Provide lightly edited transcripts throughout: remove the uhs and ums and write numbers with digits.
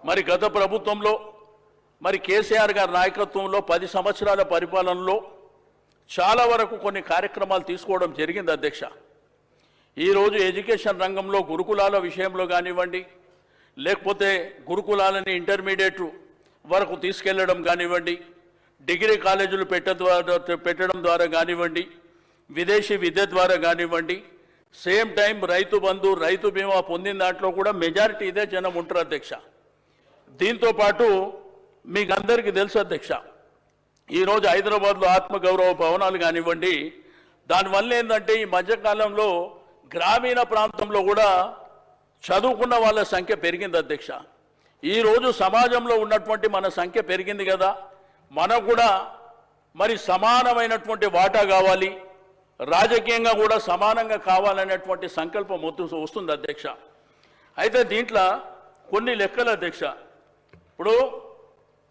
మరి గత ప్రభుత్వంలో మరి కేసీఆర్ గారి నాయకత్వంలో 10 సంవత్సరాల పరిపాలనలో చాలా వరకు కొన్ని కార్యక్రమాలు తీసుకోవడం జరిగింది అధ్యక్ష. ఈరోజు ఎడ్యుకేషన్ రంగంలో గురుకులాల విషయంలో కానివ్వండి, లేకపోతే గురుకులాలని ఇంటర్మీడియట్ వరకు తీసుకెళ్లడం కానివ్వండి, డిగ్రీ కాలేజీలు పెట్టడం ద్వారా కానివ్వండి, విదేశీ విద్య ద్వారా కానివ్వండి, సేమ్ టైం రైతు బంధు రైతు బీమా పొందిన దాంట్లో కూడా మెజారిటీ ఇదే జనం ఉంటారు అధ్యక్ష. దీంతో పాటు మీకు అందరికీ తెలుసు అధ్యక్ష, ఈరోజు హైదరాబాద్లో ఆత్మగౌరవ భవనాలు కానివ్వండి, దానివల్ల ఏంటంటే ఈ మధ్యకాలంలో గ్రామీణ ప్రాంతంలో కూడా చదువుకున్న వాళ్ళ సంఖ్య పెరిగింది అధ్యక్ష. ఈరోజు సమాజంలో ఉన్నటువంటి మన సంఖ్య పెరిగింది కదా, మనకు కూడా మరి సమానమైనటువంటి వాటా కావాలి, రాజకీయంగా కూడా సమానంగా కావాలనేటువంటి సంకల్పం వస్తుంది అధ్యక్ష. అయితే దీంట్లో కొన్ని లెక్కలు అధ్యక్ష. ఇప్పుడు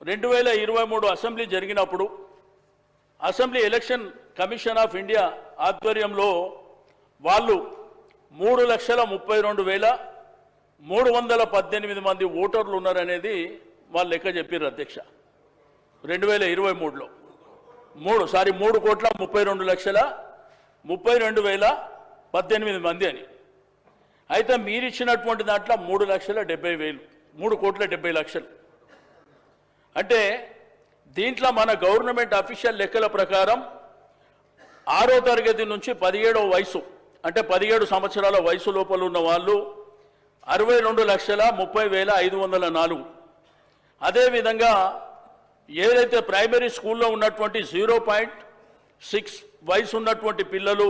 2023 అసెంబ్లీ జరిగినప్పుడు assembly election commission of India ఆధ్వర్యంలో వాళ్ళు 3,32,318 మంది ఓటర్లు ఉన్నారనేది వాళ్ళు లెక్క చెప్పారు అధ్యక్ష. 2023లో 3,32,32,18 మంది అని. అయితే మీరు ఇచ్చినటువంటి దాంట్లో 3,70,000 3,70,00,000. అంటే దీంట్లో మన గవర్నమెంట్ అఫీషియల్ లెక్కల ప్రకారం 6వ తరగతి నుంచి 17వ వయసు అంటే 17 సంవత్సరాల వయసు లోపల ఉన్న వాళ్ళు 62,30,504. అదేవిధంగా ఏదైతే ప్రైమరీ స్కూల్లో ఉన్నటువంటి 0.6 వయసు ఉన్నటువంటి పిల్లలు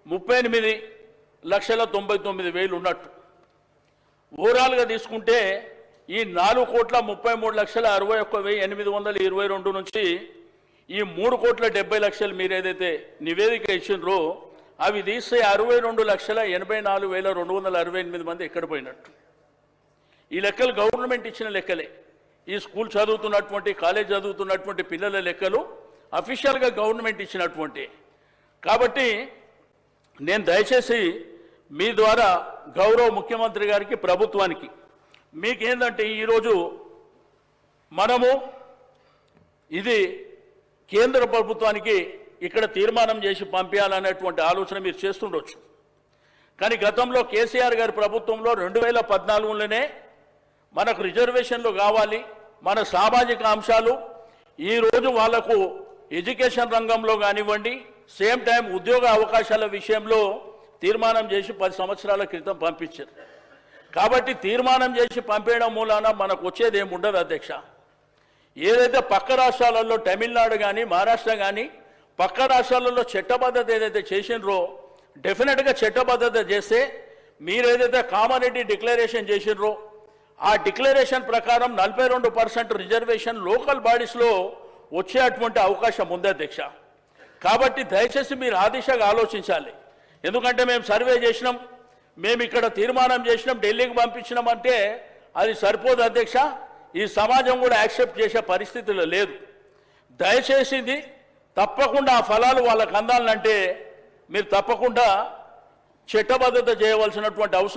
38,99,000 ఉన్నట్టు. ఓవరాల్గా తీసుకుంటే ఈ 4,33,61,822 నుంచి ఈ 3,70,00,000 మీరు ఏదైతే నివేదిక ఇచ్చినరో అవి తీస్తే 62,84,268 మంది ఎక్కడ పోయినట్టు. ఈ లెక్కలు గవర్నమెంట్ ఇచ్చిన లెక్కలే. ఈ స్కూల్ చదువుతున్నటువంటి కాలేజ్ చదువుతున్నటువంటి పిల్లల లెక్కలు అఫీషియల్గా గవర్నమెంట్ ఇచ్చినటువంటి. కాబట్టి నేను దయచేసి మీ ద్వారా గౌరవ ముఖ్యమంత్రి గారికి ప్రభుత్వానికి మీకేందంటే ఈరోజు మనము ఇది కేంద్ర ప్రభుత్వానికి ఇక్కడ తీర్మానం చేసి పంపించాలనేటువంటి ఆలోచన మీరు చేస్తుండొచ్చు. కానీ గతంలో కేసీఆర్ గారి ప్రభుత్వంలో 2014లోనే మనకు రిజర్వేషన్లు కావాలి, మన సామాజిక అంశాలు ఈరోజు వాళ్లకు ఎడ్యుకేషన్ రంగంలో కానివ్వండి, సేమ్ టైం ఉద్యోగ అవకాశాల విషయంలో తీర్మానం చేసి 10 సంవత్సరాల క్రితం పంపించారు. కాబట్టి తీర్మానం చేసి పంపేయడం మూలాన మనకు వచ్చేది ఏముండదు అధ్యక్ష. ఏదైతే పక్క రాష్ట్రాలలో తమిళనాడు కానీ మహారాష్ట్ర కానీ పక్క రాష్ట్రాలలో చట్టబద్ధత ఏదైతే చేసినరో డెఫినెట్గా చట్టబద్ధత చేస్తే మీరు ఏదైతే కామారెడ్డి డిక్లరేషన్ చేసినరో ఆ డిక్లరేషన్ ప్రకారం 42% రిజర్వేషన్ లోకల్ బాడీస్లో వచ్చేటువంటి అవకాశం ఉంది అధ్యక్ష. కాబట్టి దయచేసి మీరు ఆ దిశగా ఆలోచించాలి. ఎందుకంటే మేము సర్వే చేసినాం, మేము ఇక్కడ తీర్మానం చేసినాం, ఢిల్లీకి పంపించినాం అంటే అది సరిపోదు అధ్యక్ష. ఈ సమాజం కూడా యాక్సెప్ట్ చేసే పరిస్థితుల్లో లేదు. దయచేసి తప్పకుండా ఆ ఫలాలు వాళ్ళకు అందాలంటే మీరు తప్పకుండా చట్టబద్ధత చేయవలసినటువంటి అవసరం